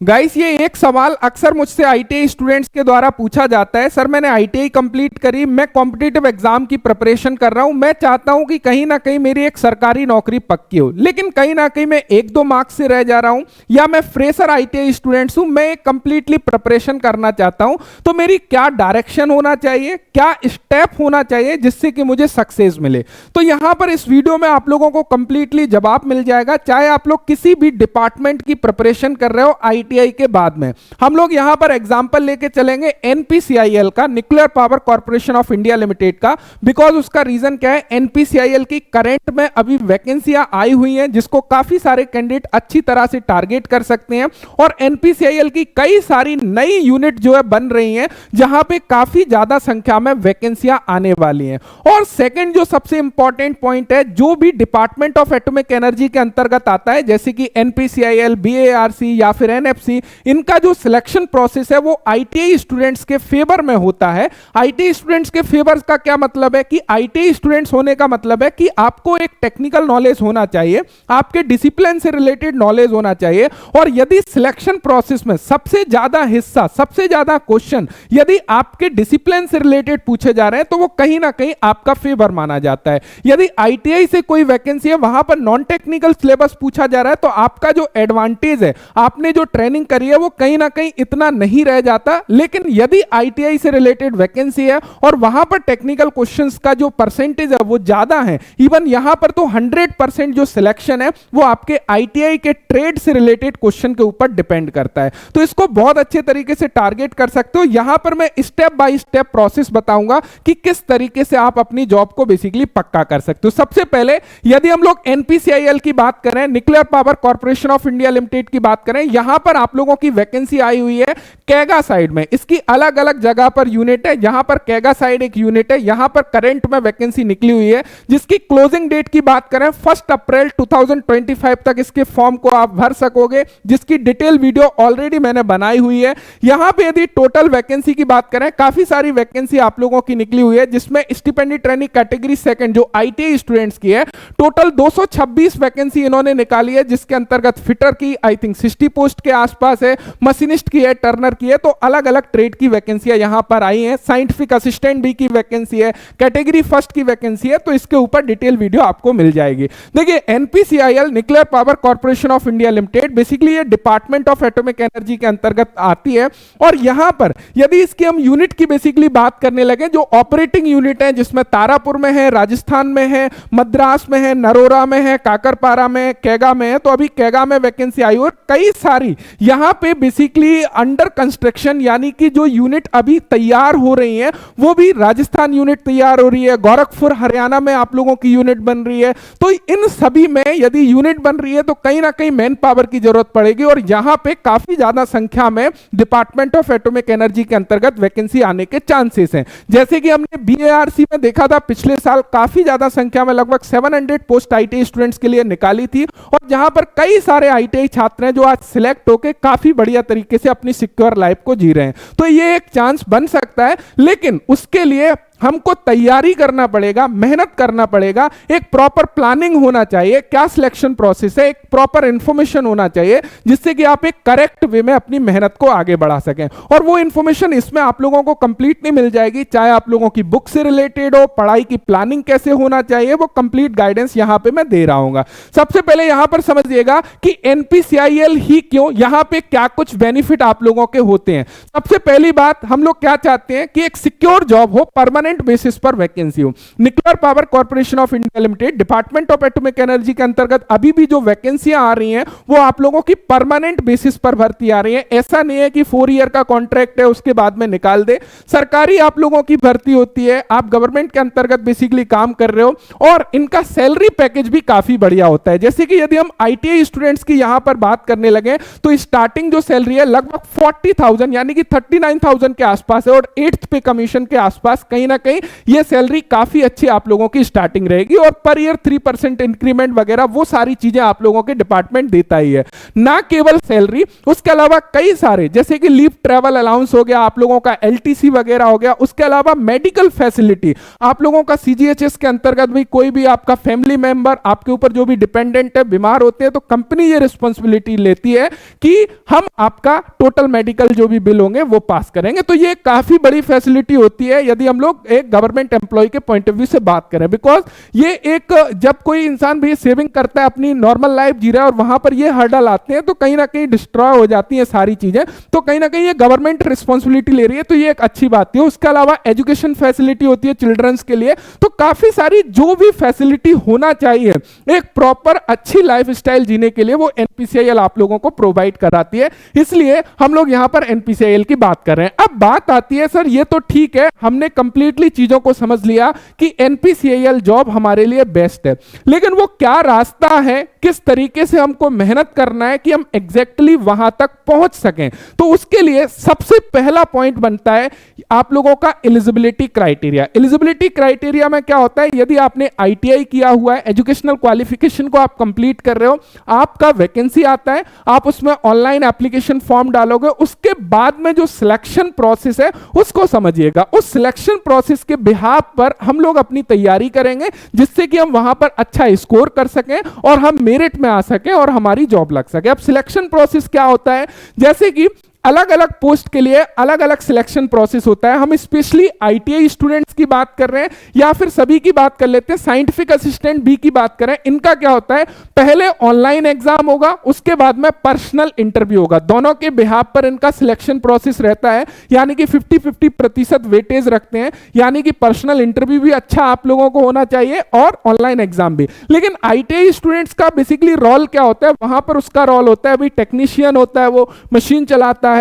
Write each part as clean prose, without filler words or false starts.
Guys, ये एक सवाल अक्सर मुझसे आईटीआई स्टूडेंट्स के द्वारा पूछा जाता है। सर, मैंने आईटीआई कंप्लीट करी, मैं कॉम्पिटिटिव एग्जाम की प्रिपरेशन कर रहा हूं, मैं चाहता हूं कि कहीं ना कहीं मेरी एक सरकारी नौकरी पक्की हो, लेकिन कहीं ना कहीं मैं एक दो मार्क्स से रह जा रहा हूं, या मैं फ्रेशर आईटीआई स्टूडेंट्स हूं, मैं कंप्लीटली प्रिपरेशन करना चाहता हूं, तो मेरी क्या डायरेक्शन होना चाहिए, क्या स्टेप होना चाहिए जिससे कि मुझे सक्सेस मिले। तो यहां पर इस वीडियो में आप लोगों को कंप्लीटली जवाब मिल जाएगा। चाहे आप लोग किसी भी डिपार्टमेंट की प्रिपरेशन कर रहे हो आईटीआई के बाद में, हम लोग यहां पर एग्जांपल लेके चलेंगे एनपीसीआईएल का, nuclear power corporation of India limited का। बिकॉज उसका रीजन क्या है, एनपीसीआईएल की करंट में अभी वैकेंसियां आई हुई हैं जिसको काफी सारे कैंडिडेट अच्छी तरह से टारगेट कर सकते हैं, और एनपीसीआईएल की कई सारी नई यूनिट जो है बन रही हैं जहां पे काफी ज्यादा संख्या में वैकेंसियां आने वाली हैं। और सेकंड जो सबसे इंपॉर्टेंट पॉइंट है, जो भी डिपार्टमेंट ऑफ एटॉमिक एनर्जी के अंतर्गत आता है, जैसे कि एनपीसीआईएल, बीएआरसी या फिर एनएफसी, इनका जो सिलेक्शन प्रोसेस है वो आईटीआई स्टूडेंट्स के फेवर में होता है। आईटीआई स्टूडेंट्स के फेवर का क्या मतलब है कि आईटीआई स्टूडेंट्स होने का मतलब है कि आपको एक टेक्निकल नॉलेज होना चाहिए, आपके डिसिप्लिन से रिलेटेड नॉलेज होना चाहिए, और यदि सिलेक्शन प्रोसेस में सबसे ज्यादा हिस्सा, सबसे ज्यादा क्वेश्चन यदि आपके डिसिप्लिन से रिलेटेड पूछे जा रहे हैं तो वो कहीं ना कहीं आपका फेवर माना जाता है। यदि आईटीआई से कोई वैकेंसी है, वहां पर नॉन टेक्निकल सिलेबस पूछा जा रहा है, तो आपका जो एडवांटेज है, आपने जो ट्रेनिंग करी है, वो कहीं ना कहीं इतना नहीं रह जाता। लेकिन यदि आईटीआई से रिलेटेड वैकेंसी है और वहां पर टेक्निकल क्वेश्चंस का जो परसेंटेज है वो ज्यादा है, इवन यहां पर तो 100% जो सिलेक्शन है वो आपके आईटीआई के ट्रेड से रिलेटेड क्वेश्चन के ऊपर डिपेंड करता है। तो इसको बहुत अच्छे तरीके से टारगेट कर सकते हो। यहां पर मैं स्टेप बाय स्टेप प्रोसेस बताऊंगा कि किस तरीके से आप अपनी जॉब को बेसिकली पक्का कर सकते हो। सबसे पहले यदि हम लोग एनपीसीआईएल की बात करें, nuclear power corporation of India limited की बात करें, यहां पर आप लोगों की वैकेंसी आई हुई है कैगा साइड में। इसकी अलग अलग जगह पर यूनिट है, यहां पर कैगा साइड एक यूनिट है, यहां पर करंट में वैकेंसी निकली हुई है, जिसकी क्लोजिंग डेट की बात करें 1 अप्रैल 2025 तक इसके फॉर्म को आप भर सकोगे, जिसकी डिटेल वीडियो ऑलरेडी मैंने बनाई हुई है। यहां पे यदि टोटल वैकेंसी की बात करें, काफी सारी वैकेंसी आप लोगों की निकली हुई है, जिसमें स्टिपेंडी ट्रेनिंग कैटेगरी सेकंड जो आईटीआई स्टूडेंट्स की है, टोटल 226 वैकेंसी इन्होंने निकाली है, जिसके अंतर्गत फिटर की आई थिंक 60 पोस्ट के आसपास है, मशीनिस्ट की है, टर्नर की है, तो अलग अलग ट्रेड की वैकेंसियां यहां पर आई हैं। साइंटिफिक असिस्टेंट बी की वैकेंसी है, कैटेगरी फर्स्ट की वैकेंसी है, तो इसके ऊपर डिटेल वीडियो आपको मिल जाएगी। देखिए, NPCIL nuclear power corporation of India limited basically ये डिपार्टमेंट ऑफ एटॉमिक एनर्जी के अंतर्गत आती है, और यहां पर यदि इसकी हम यूनिट की बेसिकली बात करने लगे, जो ऑपरेटिंग यूनिट है, जिसमें तारापुर में है, राजस्थान में है, मद्रास में है, नरोरा में है, काकरपारा में, कैगा में है, तो अभी कैगा में वैकेंसी आई और कई सारी यहां पे बेसिकली अंडर कंस्ट्रक्शन, यानी कि जो यूनिट अभी तैयार हो रही है वो भी राजस्थान यूनिट तैयार हो रही है, गोरखपुर हरियाणा में आप लोगों की यूनिट बन रही है। तो इन सभी में यदि यूनिट बन रही है तो कहीं ना कहीं मैन पावर की जरूरत पड़ेगी, और यहां पे काफी ज्यादा संख्या में डिपार्टमेंट ऑफ एटॉमिक एनर्जी के अंतर्गत वैकेंसी आने के चांसेस हैं। जैसे कि हमने बीएआरसी में देखा था, पिछले साल काफी ज्यादा संख्या में लगभग 700 पोस्ट आईटीआई स्टूडेंट्स के लिए निकाली थी, और जहां पर कई सारे आईटीआई छात्र हैं जो आज सिलेक्ट होकर काफी बढ़िया तरीके से अपनी सिक्योर लाइफ को जी रहे हैं। तो ये एक चांस बन सकता है, लेकिन उसके लिए हमको तैयारी करना पड़ेगा, मेहनत करना पड़ेगा, एक प्रॉपर प्लानिंग होना चाहिए, क्या सिलेक्शन प्रोसेस है, एक प्रॉपर इंफॉर्मेशन होना चाहिए, जिससे कि आप एक करेक्ट वे में अपनी मेहनत को आगे बढ़ा सकें। और वो इंफॉर्मेशन इसमें आप लोगों को कंप्लीट नहीं मिल जाएगी, चाहे आप लोगों की बुक से रिलेटेड हो, पढ़ाई की प्लानिंग कैसे होना चाहिए, वो कंप्लीट गाइडेंस यहां पे मैं दे रहा हूं। सबसे पहले यहां पर समझिएगा कि एनपीसीआईएल ही क्यों, यहां पे क्या कुछ बेनिफिट आप लोगों के होते हैं। सबसे पहली बात, हम लोग क्या चाहते हैं कि एक सिक्योर जॉब हो, परमानेंट बेसिस पर वैकेंसी हो। Nuclear power corporation of India limited department of atomic energy के अंतर्गत अभी भी जो वैकेंसियां आ रही हैं वो आप लोगों की परमानेंट बेसिस पर भर्ती आ रही है। ऐसा नहीं है कि 4 ईयर का कॉन्ट्रैक्ट है उसके बाद में निकाल दे, सरकारी आप लोगों की भर्ती होती है, आप गवर्नमेंट के अंतर्गत बेसिकली काम कर रहे हो, और इनका सैलरी पैकेज भी काफी बढ़िया होता है। जैसे कि यदि हम आईटीआई स्टूडेंट्स की यहां पर बात करने लगे तो स्टार्टिंग जो सैलरी है लगभग 40,000 यानी कि 39,000 के आसपास है, और 8th पे कमीशन के आसपास कहीं ना ना कहीं ये सैलरी काफी अच्छी आप लोगों की स्टार्टिंग रहेगी, और पर ईयर 3% इंक्रीमेंट वगैरह वो सारी चीजें आप लोगों के डिपार्टमेंट देता ही है। ना केवल सैलरी, उसके अलावा कई सारे जैसे कि लीव ट्रैवल अलाउंस हो गया, आप लोगों का एलटीसी वगैरह हो गया, उसके अलावा मेडिकल फैसिलिटी आप लोगों का सीजीएचएस के अंतर्गत भी कोई भी आपका फैमिली मेंबर आपके ऊपर जो भी डिपेंडेंट है बीमार होते हैं तो कंपनी ये रिस्पांसिबिलिटी लेती है कि हम आपका टोटल मेडिकल जो भी बिल होंगे वो पास करेंगे। तो ये काफी बड़ी फैसिलिटी होती है यदि हम लोग एक गवर्नमेंट एम्प्लॉय के पॉइंट ऑफ व्यू से बात करें, बिकॉज ये एक जब कोई इंसान भी सेविंग करता है अपनी नॉर्मल लाइफ जी रहा है और वहां पर ये हर्डल आते हैं तो कहीं ना कहीं डिस्ट्रॉय हो जाती है सारी चीजें, तो कहीं ना कहीं ये गवर्नमेंट रिस्पांसिबिलिटी ले रही है, तो ये एक अच्छी बात है। उसके अलावा एजुकेशन फैसिलिटी होती है चिल्ड्रंस के लिए, तो काफी सारी जो भी फैसिलिटी होना चाहिए एक प्रॉपर अच्छी लाइफस्टाइल जीने के लिए वो एनपीसीआईएल आप लोगों को प्रोवाइड कराती है, इसलिए हम लोग यहां पर एनपीसीआईएल की बात कर रहे हैं। अब बात आती है सर ये तो ठीक है, हमने कंप्लीटली चीजों को समझ लिया कि एनपीसीआईएल जॉब हमारे लिए बेस्ट है, लेकिन वो क्या रास्ता है, किस तरीके से हमको मेहनत करना है कि हम एग्जैक्टली वहां तक पहुंच सकें। तो उसके लिए सबसे पहला पॉइंट बनता है आप लोगों का एलिजिबिलिटी क्राइटेरिया। एलिजिबिलिटी क्राइटेरिया में क्या होता है, यदि आपने आईटीआई किया हुआ है, एजुकेशनल क्वालिफिकेशन को आप कंप्लीट कर रहे हो, आपका वैकेंसी आता है, आप उसमें ऑनलाइन एप्लीकेशन फॉर्म डालोगे, उसके बाद में जो सिलेक्शन प्रोसेस है उसको समझिएगा। उस सिलेक्शन प्रोसेस के बिहाफ पर हम लोग अपनी तैयारी करेंगे जिससे कि हम वहां पर अच्छा स्कोर कर सकें और हम मेरिट में आ सकें और हमारी जॉब लग सके। अब सिलेक्शन प्रोसेस क्या होता है, जैसे कि अलग अलग पोस्ट के लिए अलग अलग सिलेक्शन प्रोसेस होता है। हम स्पेशली आईटीआई स्टूडेंट्स की बात कर रहे हैं या फिर सभी की बात कर लेते हैं, साइंटिफिक असिस्टेंट बी की बात करें, इनका क्या होता है, पहले ऑनलाइन एग्जाम होगा, उसके बाद में पर्सनल इंटरव्यू होगा, दोनों के बिहाफ पर इनका सिलेक्शन प्रोसेस रहता है, यानी कि 50-50% वेटेज रखते हैं, यानी कि पर्सनल इंटरव्यू भी अच्छा आप लोगों को होना चाहिए और ऑनलाइन एग्जाम भी। लेकिन आईटीआई स्टूडेंट्स का बेसिकली रोल क्या होता है, वहां पर उसका रोल होता है, अभी टेक्नीशियन होता है, वो मशीन चलाता है,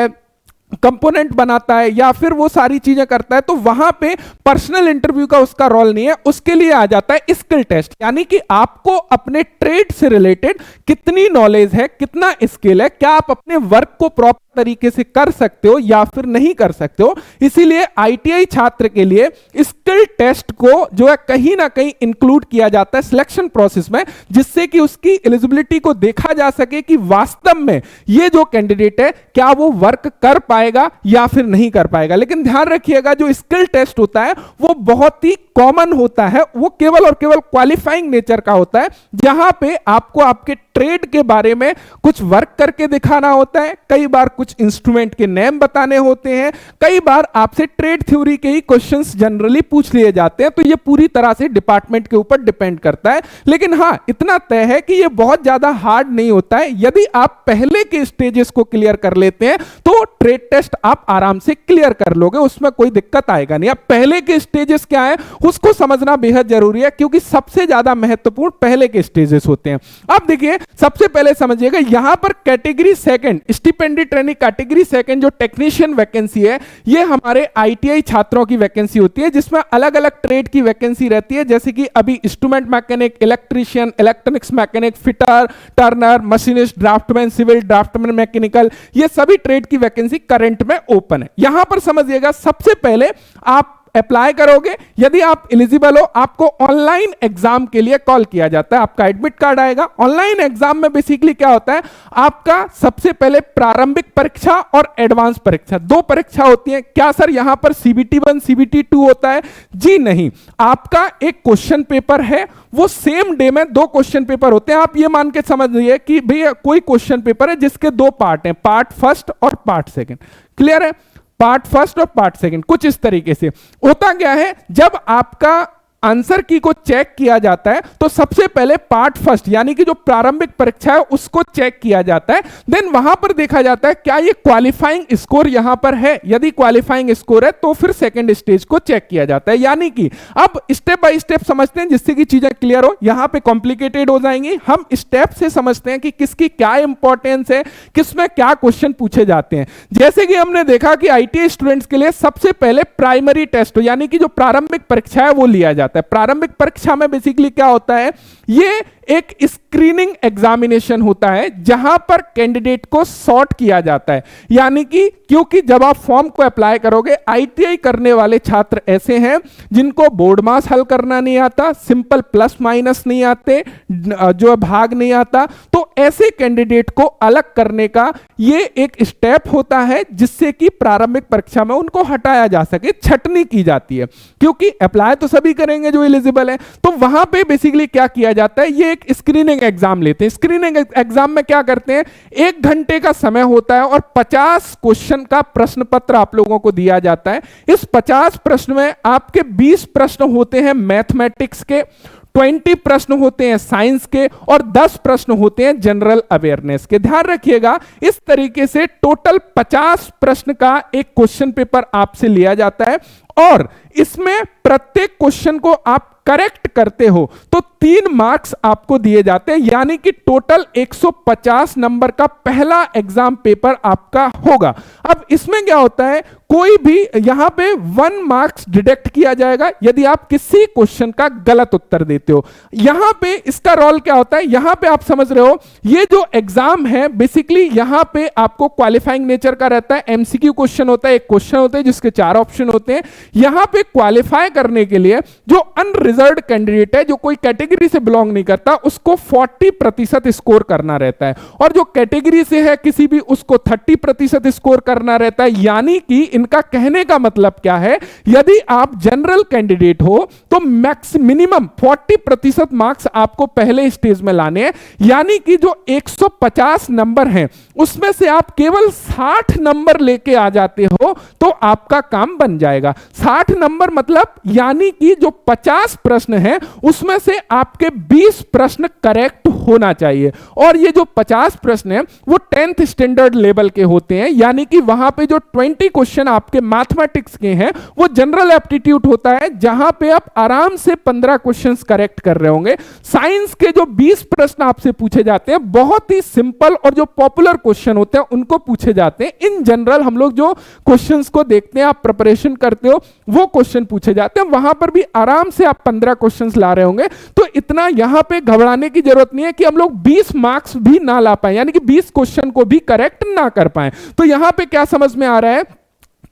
कंपोनेंट बनाता है या फिर वो सारी चीजें करता है, तो वहां पे पर्सनल इंटरव्यू का उसका रोल नहीं है। उसके लिए आ जाता है स्किल टेस्ट, यानी कि आपको अपने ट्रेड से रिलेटेड कितनी नॉलेज है, कितना स्किल है, क्या आप अपने वर्क को प्रॉपर तरीके से कर सकते हो या फिर नहीं कर सकते हो। इसीलिए आईटीआई छात्र के लिए स्किल टेस्ट को जो है कहीं ना कहीं इंक्लूड किया जाता है सिलेक्शन प्रोसेस में, जिससे कि उसकी एलिजिबिलिटी को देखा जा सके कि वास्तव में ये जो कैंडिडेट है क्या वो वर्क कर पाएगा या फिर नहीं कर पाएगा। लेकिन ध्यान रखिएगा जो स्किल टेस्ट होता है वो बहुत ही कॉमन होता है, वो केवल और केवल क्वालिफाइंग नेचर का होता है, जहां पे आपको आपके ट्रेड के बारे में कुछ वर्क करके दिखाना होता है, कई बार कुछ इंस्ट्रूमेंट के नेम बताने होते हैं, कई बार आपसे ट्रेड थ्योरी के ही क्वेश्चंस जनरली पूछ लिए जाते हैं। तो ये पूरी तरह से डिपार्टमेंट के ऊपर डिपेंड करता है, लेकिन हां इतना तय है कि ये बहुत ज्यादा हार्ड नहीं होता है। यदि आप पहले के स्टेजेस को क्लियर कर लेते हैं तो ट्रेड टेस्ट आप आराम से क्लियर कर लोगे, उसमें कोई दिक्कत आएगा नहीं। अब पहले के स्टेजेस क्या है उसको समझना बेहद जरूरी है, क्योंकि सबसे ज्यादा महत्वपूर्ण पहले के स्टेजेस होते हैं। अब देखिए सबसे पहले समझिएगा यहां पर category second stipendiary trainee category second जो टेक्नीशियन वैकेंसी है, ये हमारे आईटीआई छात्रों की वैकेंसी होती है, जिसमें अलग अलग ट्रेड की वैकेंसी रहती है, जैसे कि अभी instrument mechanic, electrician, electronics mechanic, fitter, turner, machinist, draftsman, civil draftsman, mechanical, ये सभी ट्रेड की वैकेंसी करंट में ओपन है। यहां पर समझिएगा सबसे पहले आप अप्लाई करोगे, यदि आप एलिजिबल हो आपको ऑनलाइन एग्जाम के लिए कॉल किया जाता है, आपका एडमिट कार्ड आएगा। ऑनलाइन एग्जाम में बेसिकली क्या होता है, आपका सबसे पहले प्रारंभिक परीक्षा और एडवांस परीक्षा, दो परीक्षा होती है। क्या सर यहां पर CBT 1 CBT 2 होता है? जी नहीं, आपका एक क्वेश्चन पेपर है, वो सेम डे में दो क्वेश्चन पेपर होते हैं। आप ये मान के समझिए कि भैया कोई क्वेश्चन पेपर है जिसके दो पार्ट हैं, पार्ट फर्स्ट और पार्ट सेकंड। क्लियर है? पार्ट फर्स्ट और पार्ट सेकंड कुछ इस तरीके से होता क्या है, जब आपका आंसर की को चेक किया जाता है तो सबसे पहले पार्ट फर्स्ट यानी कि जो प्रारंभिक परीक्षा है उसको चेक किया जाता है, देन वहां पर देखा जाता है क्या ये क्वालिफाइंग स्कोर यहां पर है। यदि क्वालिफाइंग स्कोर है तो फिर सेकंड स्टेज को चेक किया जाता है। यानी कि अब स्टेप बाय स्टेप समझते हैं जिससे कि चीजें क्लियर हो, यहां पे कॉम्प्लिकेटेड हो जाएंगी। हम स्टेप से समझते हैं कि किसकी क्या इंपॉर्टेंस है, किसमें क्या क्वेश्चन पूछे जाते हैं। जैसे कि हमने देखा कि आईटीआई स्टूडेंट्स के लिए सबसे पहले प्राइमरी टेस्ट यानी कि जो प्रारंभिक परीक्षा है वो लिया जाता है। जाता है। प्रारंभिक परीक्षा में बेसिकली क्या होता है, ये एक स्क्रीनिंग एग्जामिनेशन होता है जहां पर कैंडिडेट को सॉर्ट किया जाता है। यानी कि क्योंकि जब आप फॉर्म को अप्लाई करोगे, आईटीआई करने वाले छात्र ऐसे हैं जिनको बोर्ड मास हल करना नहीं आता, सिंपल प्लस माइनस नहीं आते, जो भाग नहीं आता, तो ऐसे कैंडिडेट को अलग करने का ये एक स्टेप होता है जिससे कि प्रारंभिक परीक्षा में उनको हटाया जा सके, छटनी की जाती है। क्योंकि अप्लाई तो सभी करेंगे जो एलिजिबल है, तो वहां पे बेसिकली क्या किया जाता है, ये एक स्क्रीनिंग एग्जाम लेते हैं। स्क्रीनिंग एग्जाम में क्या करते हैं, 1 घंटे का समय होता है और 50 क्वेश्चन का प्रश्न पत्र आप लोगों को दिया जाता है। इस 50 प्रश्न में आपके 20 प्रश्न होते हैं मैथमेटिक्स के, 20 प्रश्न होते हैं साइंस के और 10 प्रश्न होते हैं जनरल अवेयरनेस के। ध्यान रखिएगा, इस तरीके से टोटल 50 प्रश्न का एक क्वेश्चन पेपर आपसे लिया जाता है और इसमें प्रत्येक क्वेश्चन को आप करेक्ट करते हो तो 3 मार्क्स आपको दिए जाते हैं। यानी कि टोटल 150 नंबर का पहला एग्जाम पेपर आपका होगा। अब इसमें क्या होता है, कोई भी यहां पे 1 मार्क्स डिडक्ट किया जाएगा यदि आप किसी क्वेश्चन का गलत उत्तर देते हो। यहां पे इसका रोल क्या होता है, यहां पे आप समझ रहे हो, ये जो एग्जाम है बेसिकली यहां पे आपको क्वालिफाइंग नेचर का रहता है। एमसीक्यू क्वेश्चन होता है, एक क्वेश्चन होता है जिसके 4 ऑप्शन होते हैं। यहां पे क्वालिफाई करने के लिए जो अनरिजर्व्ड कैंडिडेट है, जो कोई कैटेगरी से बिलोंग नहीं करता, उसको 40% स्कोर करना रहता है और जो कैटेगरी से है किसी भी, उसको 30% स्कोर करना रहता है। यानी कि इनका कहने का मतलब क्या है, यदि आप जनरल कैंडिडेट हो तो मिनिमम 40% मार्क्स आपको पहले स्टेज में लाने हैं। यानी कि जो 150 नंबर हैं उसमें से आप केवल 60 नंबर लेके आ जाते हो तो आपका काम बन जाएगा। 60 नंबर मतलब यानी कि जो 50 प्रश्न हैं उसमें से आपके 20 प्रश्न करेक्ट होना चाहिए और ये जो 50 प्रश्न हैं वो 10th स्टैंडर्ड लेवल के होते हैं। यानी कि वहां पे जो 20 क्वेश्चन आपके मैथमेटिक्स के हैं वो जनरल एप्टीट्यूड होता है, जहां पे आप आराम से 15 क्वेश्चंस करेक्ट कर रहे होंगे। साइंस के जो 20 प्रश्न आपसे पूछे जाते हैं बहुत ही सिंपल और जो पॉपुलर क्वेश्चन होते हैं उनको पूछे जाते हैं। इन जनरल हम लोग जो क्वेश्चंस को देखते हैं, आप प्रिपरेशन करते हो, वो क्वेश्चन पूछे जाते हैं। वहां पर भी आराम से आप 15 क्वेश्चंस ला रहे होंगे, तो इतना यहां पे घबराने की जरूरत नहीं है कि हम लोग 20 मार्क्स भी ना ला पाए, यानी कि 20 क्वेश्चन को भी करेक्ट ना कर पाए। तो यहां पे क्या समझ में आ रहा है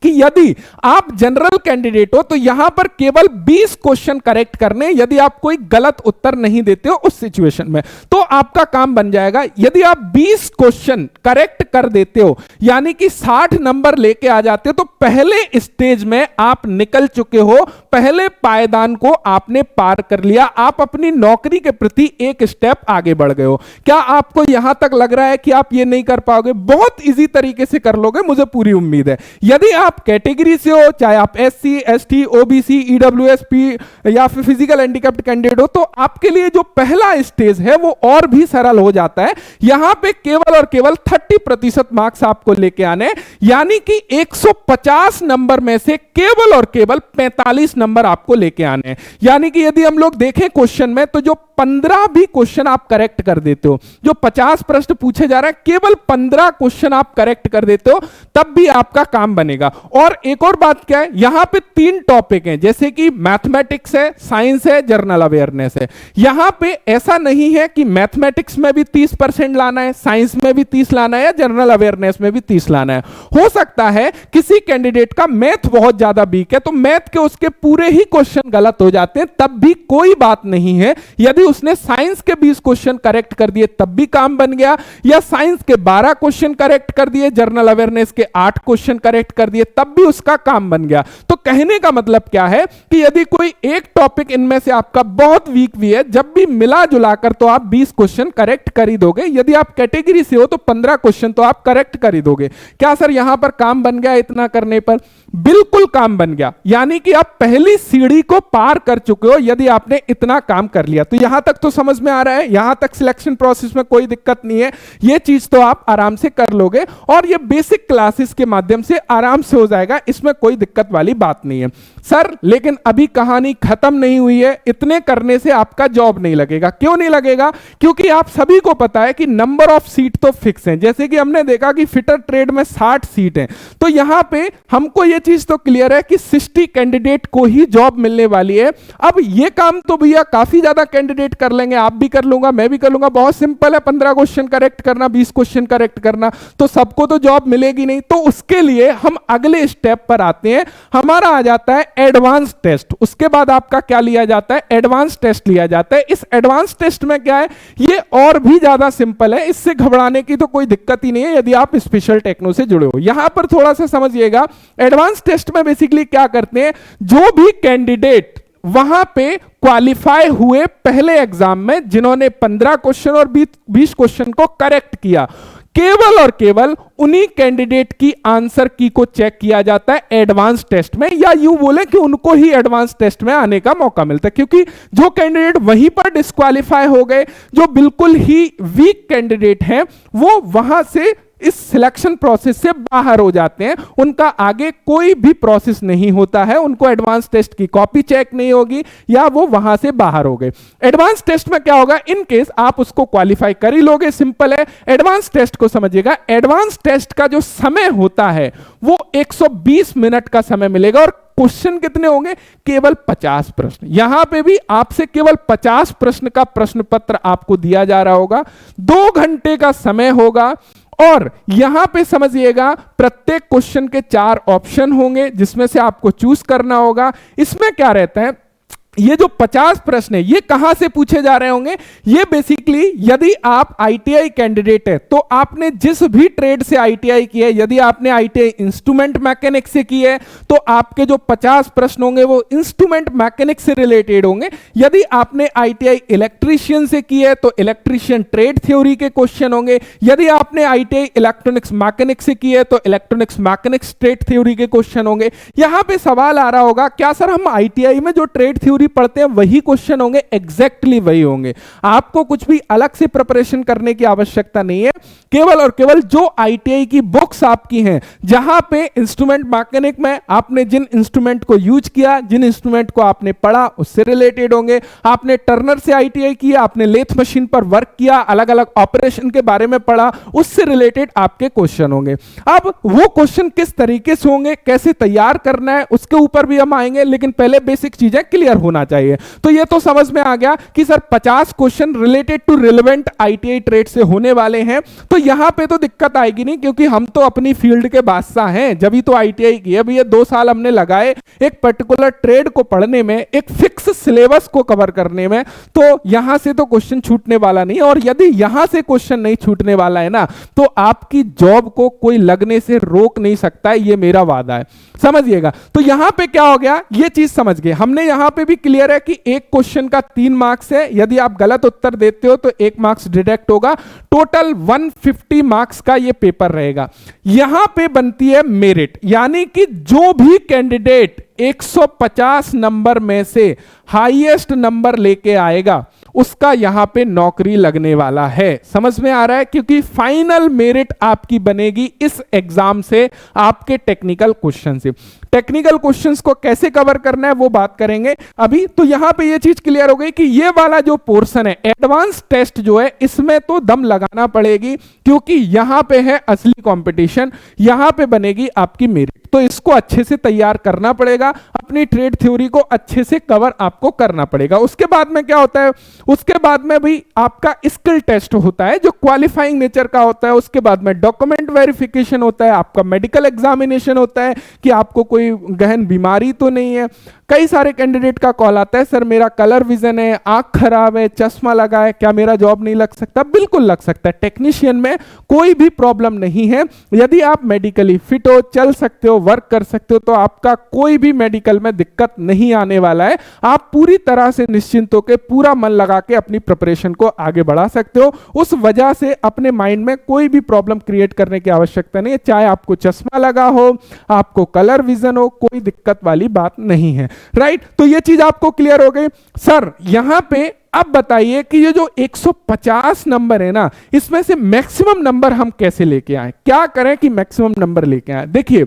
कि यदि आप जनरल कैंडिडेट हो तो यहां पर केवल 20 क्वेश्चन करेक्ट करने, यदि आप कोई गलत उत्तर नहीं देते हो उस सिचुएशन में तो आपका काम बन जाएगा। यदि आप 20 क्वेश्चन करेक्ट कर देते हो यानी कि 60 नंबर लेके आ जाते हो तो पहले स्टेज में आप निकल चुके हो, पहले पायदान को आपने पार कर लिया, आप अपनी नौकरी के प्रति एक स्टेप आगे बढ़ गए हो। क्या आपको यहां तक लग रहा है कि आप ये नहीं कर पाओगे? बहुत इजी तरीके से कर लोगे, मुझे पूरी उम्मीद है। यदि आप कैटेगरी से हो, चाहे आप SC, ST, OBC, EWS, P या फिर फिजिकल हैंडीकैप्ड कैंडिडेट हो, तो आपके लिए जो पहला स्टेज है वो और भी सरल हो जाता है। यहां पे केवल और केवल 30% मार्क्स आपको लेके आने, यानी कि 150 नंबर में से केवल और केवल 45 नंबर आपको लेके आने। यानी कि यदि हम लोग देखें क्वेश्चन में तो जो 15 भी क्वेश्चन आप करेक्ट कर देते हो, जो 50 प्रश्न पूछे जा रहे हैं केवल 15 क्वेश्चन आप करेक्ट कर देते हो, तब भी आपका काम बनेगा। और एक और बात क्या है, यहां पे 3 टॉपिक हैं, जैसे कि मैथमेटिक्स है, साइंस है, जनरल अवेयरनेस है। यहां पे ऐसा नहीं है कि मैथमेटिक्स में भी 30% लाना है, साइंस में भी 30 लाना है या जनरल अवेयरनेस में भी 30 लाना है। हो सकता है किसी कैंडिडेट का मैथ बहुत ज्यादा वीक है तो मैथ के उसके पूरे ही क्वेश्चन गलत हो जाते हैं, तब भी कोई बात नहीं है। यदि उसने साइंस के 20 क्वेश्चन करेक्ट कर दिए तब भी काम बन गया, या साइंस के 12 क्वेश्चन करेक्ट कर दिए, जनरल अवेयरनेस के 8 क्वेश्चन करेक्ट कर दिए, तब भी उसका काम बन गया। तो कहने का मतलब क्या है कि यदि कोई एक टॉपिक इनमें से आपका बहुत वीक भी है, जब भी मिला जुलाकर तो आप 20 क्वेश्चन करेक्ट कर ही दोगे। यदि आप कैटेगरी से हो तो 15 क्वेश्चन तो आप करेक्ट कर ही दोगे। क्या सर यहां पर काम बन गया इतना करने पर? बिल्कुल काम बन गया, यानी कि आप पहली सीढ़ी को पार कर चुके हो यदि आपने इतना काम कर लिया। तो यहां तक तो समझ में आ रहा है, यहां तक सिलेक्शन प्रोसेस में कोई दिक्कत नहीं है, ये चीज तो आप आराम से कर लोगे और ये बेसिक क्लासेस के माध्यम से आराम से से हो जाएगा, इसमें कोई दिक्कत वाली बात नहीं है। सर लेकिन अभी कहानी खत्म नहीं हुई है, इतने करने से आपका जॉब नहीं लगेगा। क्यों नहीं लगेगा? क्योंकि आप सभी को पता है कि नंबर ऑफ सीट तो फिक्स हैं। जैसे कि हमने देखा कि फिटर ट्रेड में 60 सीट हैं, तो यहां पे हमको यह चीज तो क्लियर है कि 60 कैंडिडेट को ही जॉब मिलने वाली है। अब यह काम तो भैया काफी ज्यादा कैंडिडेट कर लेंगे, आप भी कर लूंगा, मैं भी कर लूंगा, बहुत सिंपल है, 15 क्वेश्चन करेक्ट करना, 20 क्वेश्चन करेक्ट करना, तो सबको तो जॉब मिलेगी नहीं। तो उसके लिए हम अगले स्टेप पर आते हैं, हमारा आ जाता है एडवांस टेस्ट। उसके बाद आपका क्या लिया जाता है? एडवांस टेस्ट लिया जाता है। इस एडवांस टेस्ट में क्या है, ये और भी ज्यादा सिंपल है, इससे घबराने की तो कोई दिक्कत ही नहीं है यदि आप स्पेशल टेक्नो से जुड़े हो। यहां पर थोड़ा सा समझिएगा, एडवांस टेस्ट में बेसिकली क्या करते हैं, जो भी कैंडिडेट वहां पे क्वालिफाई हुए पहले एग्जाम में, जिन्होंने 15 क्वेश्चन और 20 क्वेश्चन को करेक्ट किया, केवल और केवल उन्हीं कैंडिडेट की आंसर की को चेक किया जाता है एडवांस टेस्ट में, या यूं बोले कि उनको ही एडवांस टेस्ट में आने का मौका मिलता है। क्योंकि जो कैंडिडेट वहीं पर डिस्क्वालीफाई हो गए, जो बिल्कुल ही वीक कैंडिडेट हैं, वो वहां से इस सिलेक्शन प्रोसेस से बाहर हो जाते हैं, उनका आगे कोई भी प्रोसेस नहीं होता है, उनको एडवांस टेस्ट की कॉपी चेक नहीं होगी, या वो वहां से बाहर हो गए। एडवांस टेस्ट में क्या होगा, इन केस आप उसको क्वालिफाई कर ही लोगे, सिंपल है। एडवांस टेस्ट को समझिएगा, एडवांस टेस्ट का जो समय होता है वो 120 मिनट का समय मिलेगा, और क्वेश्चन कितने होंगे, केवल 50 प्रश्न। यहां पे भी आपसे केवल 50 प्रश्न का प्रश्न पत्र आपको दिया जा रहा होगा, 2 घंटे का समय होगा, और यहां पे समझिएगा प्रत्येक क्वेश्चन के 4 ऑप्शन होंगे जिसमें से आपको चूज करना होगा। इसमें क्या रहता है, ये जो 50 प्रश्न है ये कहां से पूछे जा रहे होंगे, ये बेसिकली यदि आप आईटीआई कैंडिडेट है तो आपने जिस भी ट्रेड से आईटीआई की है, यदि आपने आईटीआई इंस्ट्रूमेंट मैकेनिक से की है तो आपके जो 50 प्रश्न होंगे वो इंस्ट्रूमेंट मैकेनिक से रिलेटेड होंगे। यदि आपने आईटीआई इलेक्ट्रीशियन से की है तो इलेक्ट्रीशियन ट्रेड थ्योरी के क्वेश्चन होंगे। यदि आपने आईटीआई इलेक्ट्रॉनिक्स मैकेनिक से की है तो इलेक्ट्रॉनिक्स मैकेनिक्स ट्रेड थ्योरी के क्वेश्चन होंगे। यहां पे सवाल आ रहा होगा, क्या सर हम आईटीआई में जो ट्रेड थ्योरी पढ़ते हैं वही क्वेश्चन होंगे? एग्जैक्टली वही होंगे, आपको कुछ भी अलग से प्रिपरेशन करने की आवश्यकता नहीं है। केवल और केवल जो आईटीआई की बुक्स आपकी हैं, जहां पे इंस्ट्रूमेंट मैकेनिक में आपने जिन इंस्ट्रूमेंट को यूज किया, जिन इंस्ट्रूमेंट को आपने पढ़ा, उससे रिलेटेड होंगे। आपने टर्नर से आईटीआई किया, आपने लेथ मशीन पर वर्क किया, अलग अलग ऑपरेशन के बारे में पढ़ा, उससे रिलेटेड आपके क्वेश्चन होंगे। अब वो क्वेश्चन किस तरीके से होंगे, कैसे तैयार करना है, उसके ऊपर भी हम आएंगे, लेकिन पहले बेसिक चीजें क्लियर होना चाहिए। तो ये तो समझ में आ गया कि sir 50 question related to relevant ITI trade से होने वाले हैं। तो यहां पे तो दिक्कत आएगी नहीं, क्योंकि हम तो अपनी फील्ड के बादशाह हैं, जब ही तो आईटीआई की है। अब ये 2 साल हमने लगाए एक पर्टिकुलर ट्रेड को पढ़ने में, एक फिक्स सिलेबस को कवर करने में, तो यहां से तो क्वेश्चन छूटने वाला नहीं। और यदि यहां से क्वेश्चन नहीं छूटने वाला है ना, तो आपकी जॉब को कोई लगने से रोक नहीं सकता है, ये मेरा वादा है, समझिएगा। तो यहां पे क्या हो गया, ये चीज समझ गए हमने। यहां पे भी क्लियर है कि एक क्वेश्चन का 3 मार्क्स है, यदि आप गलत उत्तर देते हो तो 1 मार्क्स डिडक्ट होगा। टोटल 150 मार्क्स का ये पेपर रहेगा। यहां पे बनती है मेरिट, यानी कि जो भी कैंडिडेट 150 नंबर में से हाईएस्ट नंबर लेके आएगा उसका यहां पे नौकरी लगने वाला है। समझ में आ रहा है? क्योंकि फाइनल मेरिट आपकी बनेगी इस एग्जाम से, आपके टेक्निकल क्वेश्चन से। टेक्निकल क्वेश्चंस को कैसे कवर करना है वो बात करेंगे अभी। तो यहां पे ये चीज क्लियर हो गई कि ये वाला जो पोर्शन है एडवांस टेस्ट जो है, इसमें तो दम लगाना पड़ेगी, क्योंकि यहां पे है असली कंपटीशन, यहां पे बनेगी आपकी मेरिट। तो इसको अच्छे से तैयार करना पड़ेगा, अपनी ट्रेड थ्योरी को अच्छे से कवर आपको करना पड़ेगा। उसके बाद में क्या होता है, उसके बाद में भी आपका स्किल टेस्ट होता है जो क्वालिफाइंग नेचर का होता है। उसके बाद में डॉक्यूमेंट वेरिफिकेशन होता है, आपका मेडिकल एग्जामिनेशन होता है कि आपको कोई गहन बीमारी तो नहीं है। कई सारे कैंडिडेट का कॉल आता है, सर मेरा कलर विजन है, आंख खराब है, चश्मा लगा है, क्या मेरा जॉब नहीं लग सकता? बिल्कुल लग सकता है, टेक्नीशियन में कोई भी प्रॉब्लम नहीं है। यदि आप मेडिकली फिट हो, चल सकते हो, वर्क कर सकते हो, तो आपका कोई भी मेडिकल में दिक्कत नहीं आने वाला है। आप पूरी तरह से निश्चिंत होकर पूरा मन लगा के अपनी प्रिपरेशन को आगे बढ़ा सकते हो। उस वजह से अपने माइंड में कोई भी प्रॉब्लम क्रिएट करने की आवश्यकता नहीं है। चाहे आपको चश्मा लगा हो, आपको कलर विजन हो, कोई दिक्कत वाली बात नहीं है। राइट? तो ये चीज आपको क्लियर हो गई। सर यहां पे अब बताइए कि ये जो 150 नंबर है ना, इसमें से मैक्सिमम नंबर हम कैसे लेके आए, क्या करें कि मैक्सिमम नंबर लेके आए। देखिए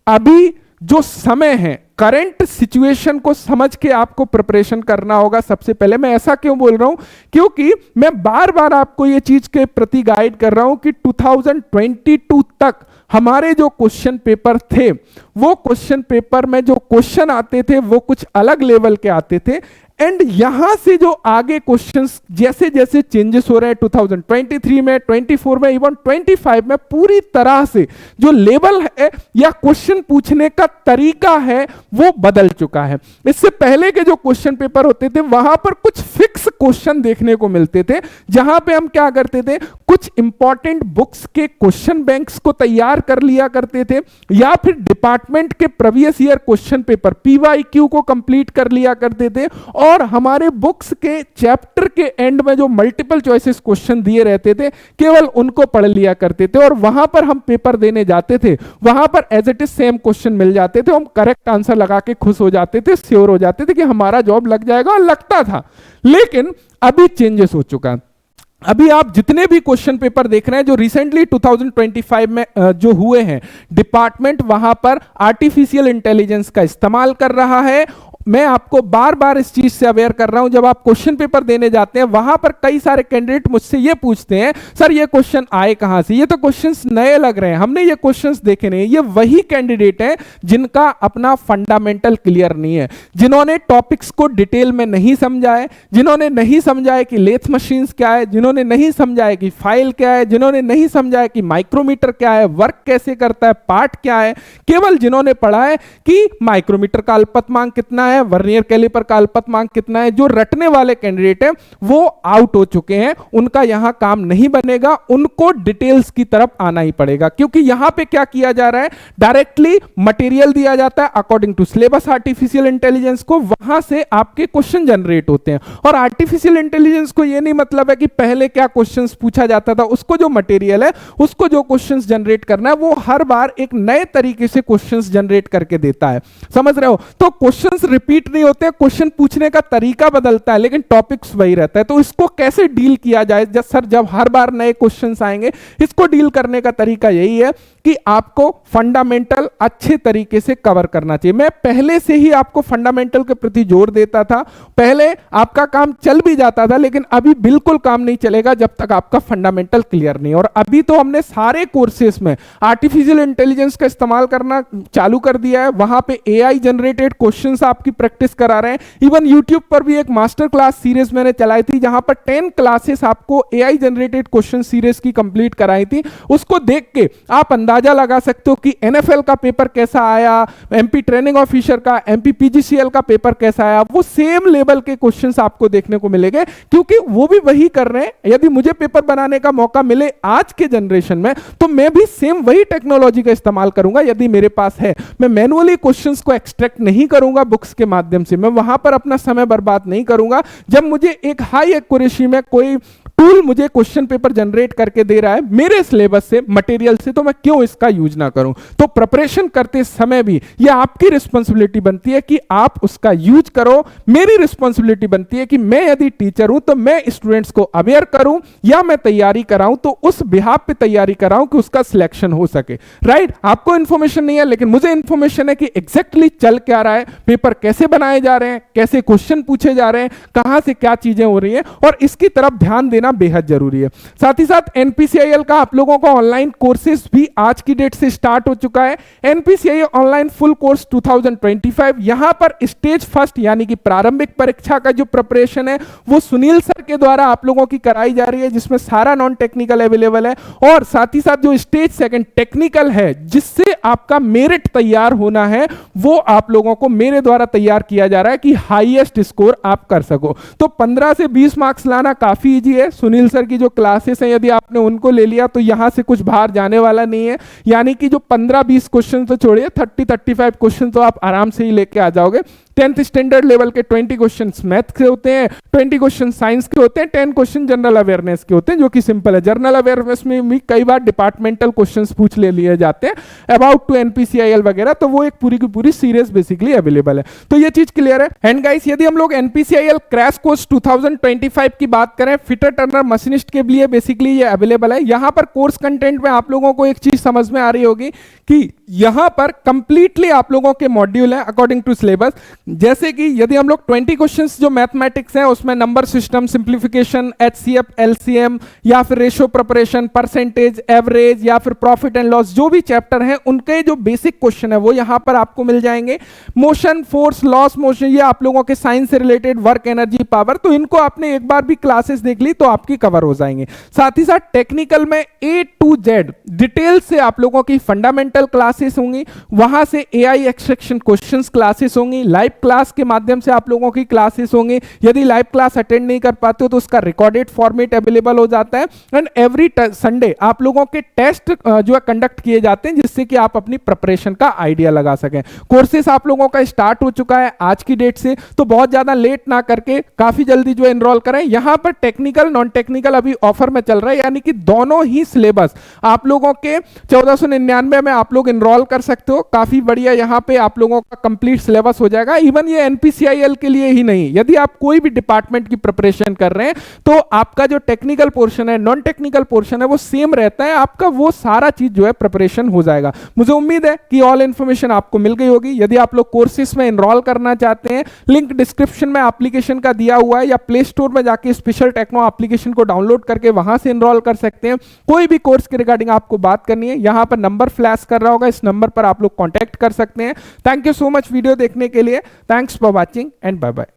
अभी जो समय है, करंट सिचुएशन को समझ के आपको प्रिपरेशन करना होगा सबसे पहले। मैं ऐसा क्यों बोल रहा हूं, क्योंकि मैं बार बार आपको ये चीज के प्रति गाइड कर रहा हूं कि 2022 तक हमारे जो क्वेश्चन पेपर थे, वो क्वेश्चन पेपर में जो क्वेश्चन आते थे वो कुछ अलग लेवल के आते थे। एंड यहां से जो आगे क्वेश्चंस जैसे जैसे चेंजेस हो रहे हैं 2023 में, 24 में, इवन 25 में, पूरी तरह से जो लेवल है या क्वेश्चन पूछने का तरीका है वो बदल चुका है। इससे पहले के जो क्वेश्चन पेपर होते थे वहां पर कुछ फिक्स क्वेश्चन देखने को मिलते थे, जहां पे हम क्या करते थे, कुछ इंपॉर्टेंट बुक्स के क्वेश्चन बैंक्स को तैयार कर लिया करते थे, या फिर डिपार्टमेंट के previous year question paper PYQ को कंप्लीट कर लिया करते थे, और हमारे बुक्स के चैप्टर के एंड में जो मल्टीपल चॉइसेस क्वेश्चन दिए रहते थे केवल उनको पढ़ लिया करते थे, और वहां पर हम पेपर देने जाते थे, वहां पर as it is same question मिल जाते थे, हम करेक्ट आंसर लगा के खुश हो जाते थे, श्योर हो जाते थे कि हमारा जॉब लग जाएगा, और लगता था। लेकिन अभी चेंजेस हो चुका है। अभी आप जितने भी क्वेश्चन पेपर देख रहे हैं जो रिसेंटली 2025 में जो हुए हैं, डिपार्टमेंट वहां पर आर्टिफिशियल इंटेलिजेंस का इस्तेमाल कर रहा है। मैं आपको बार बार इस चीज से अवेयर कर रहा हूं, जब आप क्वेश्चन पेपर देने जाते हैं वहां पर कई सारे कैंडिडेट मुझसे ये पूछते हैं, सर ये क्वेश्चन आए कहां से, ये तो क्वेश्चंस नए लग रहे हैं, हमने ये क्वेश्चंस देखे नहीं। ये वही कैंडिडेट हैं जिनका अपना फंडामेंटल क्लियर नहीं है, जिन्होंने टॉपिक्स को डिटेल में नहीं समझा है, जिन्होंने नहीं समझा है कि लेथ मशीन्स क्या है, जिन्होंने नहीं समझा है कि फाइल क्या है, जिन्होंने नहीं समझा है कि माइक्रोमीटर क्या है, वर्क कैसे करता है, पार्ट क्या है। केवल जिन्होंने पढ़ा है कि माइक्रोमीटर का अल्पतमांक कितना है, वर्नियर कैलिपर का अल्पतमांक कितना है, जो रटने वाले कैंडिडेट हैं वो आउट हो चुके हैं, उनका यहां काम नहीं बनेगा, उनको डिटेल्स की तरफ आना ही पड़ेगा। क्योंकि यहां पे क्या किया जा रहा है, डायरेक्टली मटेरियल दिया जाता है according to syllabus artificial intelligence को, वहां से आपके क्वेश्चन जनरेट होते हैं। और आर्टिफिशियल इंटेलिजेंस को यह नहीं मतलब है कि पहले क्या क्वेश्चंस पूछा जाता था, उसको जो मटेरियल है, उसको जो क्वेश्चंस जनरेट करना है, वो हर बार एक नए तरीके से क्वेश्चंस जनरेट करके देता है। समझ रहे हो? तो क्वेश्चंस रिपीट नहीं होते, क्वेश्चन पूछने का तरीका बदलता है लेकिन टॉपिक्स वही रहता है। तो इसको कैसे डील किया जाए, जब हर बार नए क्वेश्चंस आएंगे, इसको डील करने का तरीका यही है कि आपको फंडामेंटल अच्छे तरीके से कवर करना चाहिए। मैं पहले से ही आपको फंडामेंटल के प्रति जोर देता था, पहले आपका काम चल भी जाता था, लेकिन अभी बिल्कुल काम नहीं चलेगा जब तक आपका फंडामेंटल क्लियर नहीं। और अभी तो हमने सारे कोर्सेस में आर्टिफिशियल इंटेलिजेंस का इस्तेमाल करना चालू कर दिया है, वहां पे AI जनरेटेड क्वेश्चंस आपकी प्रैक्टिस करा रहे हैं। इवन यूट्यूब पर भी एक मास्टर क्लास सीरीज मैंने चलाई थी, जहां पर 10 क्लासेस आपको AI जनरेटेड क्वेश्चन सीरीज की कंप्लीट कराई थी। उसको देख के आप अंदाजा लगा सकते हो कि NFL का पेपर कैसा आया, MP ट्रेनिंग ऑफिसर का, MP PGCL का पेपर कैसा आया। वो सेम लेवल के क्वेश्चंस आपको देखने को मिलेंगे, क्योंकि वो भी वही कर रहे हैं। यदि मुझे पेपर बनाने का मौका मिले आज के जनरेशन में, तो मैं भी सेम वही टेक्नोलॉजी का इस्तेमाल करूंगा यदि मेरे पास है। मैं मैनुअली क्वेश्चंस को एक्सट्रैक्ट नहीं करूंगा बुक्स के माध्यम से, मैं वहां पर अपना समय बर्बाद नहीं करूंगा। जब मुझे एक हाई एक्यूरेसी में कोई टूल मुझे क्वेश्चन पेपर जनरेट करके दे रहा है मेरे सिलेबस से, मटेरियल से, तो मैं क्यों इसका यूज ना करूं। तो प्रिपरेशन करते समय भी ये आपकी रिस्पांसिबिलिटी बनती है कि आप उसका यूज करो। मेरी रिस्पांसिबिलिटी बनती है कि मैं यदि टीचर हूं तो मैं स्टूडेंट्स को अवेयर करूं, या मैं तैयारी कराऊं तो उस बिहाफ पे तैयारी कराऊं कि उसका सिलेक्शन हो सके। राइट? आपको इंफॉर्मेशन नहीं है, लेकिन मुझे इंफॉर्मेशन है कि एग्जैक्टली चल क्या रहा है, पेपर कैसे बनाए जा रहे हैं, कैसे क्वेश्चन पूछे जा रहे हैं, कहां से क्या चीजें हो रही हैं, और इसकी तरफ ध्यान देना बेहद जरूरी है। साथ ही साथ NPCIL का आप लोगों का ऑनलाइन कोर्सेज भी आज की डेट से स्टार्ट हो चुका है। NPCIL ऑनलाइन फुल कोर्स 2025, यहां पर स्टेज फर्स्ट यानी कि प्रारंभिक परीक्षा का जो प्रिपरेशन है वो सुनील सर के द्वारा आप लोगों की कराई जा रही है, जिसमें सारा नॉन टेक्निकल अवेलेबल है। और साथ ही साथ जो स्टेज सेकंड टेक्निकल है, जिससे आपका मेरिट तैयार होना है, वो आप लोगों को मेरे द्वारा तैयार किया जा रहा है कि हाईएस्ट स्कोर आप कर सको। तो 15 से 20 मार्क्स लाना काफी इजी है। सुनील सर की जो क्लासेस हैं, यदि आपने उनको ले लिया तो यहां से कुछ बाहर जाने वाला नहीं है। यानी कि जो 15-20 क्वेश्चन तो छोड़िए, 30-35 क्वेश्चन तो आप आराम से ही लेके आ जाओगे। 10th स्टैंडर्ड लेवल के 20 क्वेश्चन मैथ के होते हैं, 20 क्वेश्चन साइंस के होते हैं, 10 क्वेश्चन जनरल अवेयरनेस के होते हैं, जो कि सिंपल है। जनरल अवेयरनेस में भी कई बार डिपार्टमेंटल क्वेश्चंस पूछ ले लिए जाते हैं अबाउट टू एनपीसीआईएल वगैरह, तो वो एक पूरी की पूरी सीरीज बेसिकली अवेलेबल है। तो ये चीज क्लियर है। एंड गाइस, यदि हम लोग एनपीसीआईएल क्रैश कोर्स 2025 की बात करें, फिटर टर्नर मशीनिस्ट के लिए बेसिकली ये अवेलेबल है। यहां पर कोर्स कंटेंट में आप लोगों को एक चीज समझ में आ रही होगी कि यहां पर कंप्लीटली आप लोगों के मॉड्यूल है अकॉर्डिंग टू सिलेबस। जैसे कि यदि हम लोग 20 क्वेश्चंस जो मैथमेटिक्स है उसमें number system, simplification, HCF, LCM या फिर रेशियो प्रिपरेशन, परसेंटेज, एवरेज या फिर प्रॉफिट एंड लॉस, जो भी चैप्टर है उनके जो बेसिक क्वेश्चन है वो यहां पर आपको मिल जाएंगे। मोशन, फोर्स, लॉस मोशन, ये आप लोगों के साइंस से रिलेटेड, वर्क, एनर्जी, पावर, तो इनको आपने एक बार भी क्लासेस देख ली तो आपकी कवर हो जाएंगे। साथ ही साथ टेक्निकल में A to Z डिटेल से आप लोगों की फंडामेंटल क्लासेस होंगी, वहां से एआई एक्सट्रैक्शन क्वेश्चंस क्लासेस होंगी, लाइव क्लास के माध्यम से आप लोगों की क्लासेस होंगी। यदि लाइव क्लास अटेंड नहीं कर पाते हो तो उसका रिकॉर्डेड फॉर्मेट अवेलेबल हो जाता है। एंड एवरी संडे आप लोगों के टेस्ट जो है कंडक्ट किए जाते हैं, जिससे कि आप अपनी प्रिपरेशन का आइडिया लगा सकें। कोर्सेस आप लोगों का स्टार्ट हो चुका है आज की डेट से, तो बहुत ज्यादा लेट ना करके काफी जल्दी जो एनरोल करें। यहां पर टेक्निकल, नॉन टेक्निकल अभी ऑफर में चल रहा है, यानी कि दोनों ही सिलेबस आप लोगों के 1499 में आप लोग एनरोल कर सकते हो। काफी बढ़िया यहां पे आप लोगों का कंप्लीट सिलेबस हो जाएगा। इवन ये एनपीसीआईएल के लिए ही नहीं, यदि आप कोई भी डिपार्टमेंट की प्रिपरेशन कर रहे हैं तो आपका जो टेक्निकल पोर्शन है, नॉन टेक्निकल पोर्शन है, वो सेम रहता है। आपका वो सारा चीज जो है प्रिपरेशन हो जाएगा। मुझे उम्मीद है कि ऑल इंफॉर्मेशन आपको मिल गई होगी। यदि आप लोग कोर्सेस में एनरोल करना चाहते हैं, लिंक डिस्क्रिप्शन में एप्लीकेशन का दिया हुआ है, या प्ले स्टोर में जाके स्पेशल टेक्नो एप्लीकेशन को डाउनलोड करके वहां से एनरोल कर सकते हैं। कोई भी कोर्स के रिगार्डिंग आपको बात करनी है, यहां पर नंबर फ्लैश कर रहा होगा, इस नंबर पर आप लोग कांटेक्ट कर सकते हैं। Thank you so much video देखने के लिए। Thanks for watching and bye bye.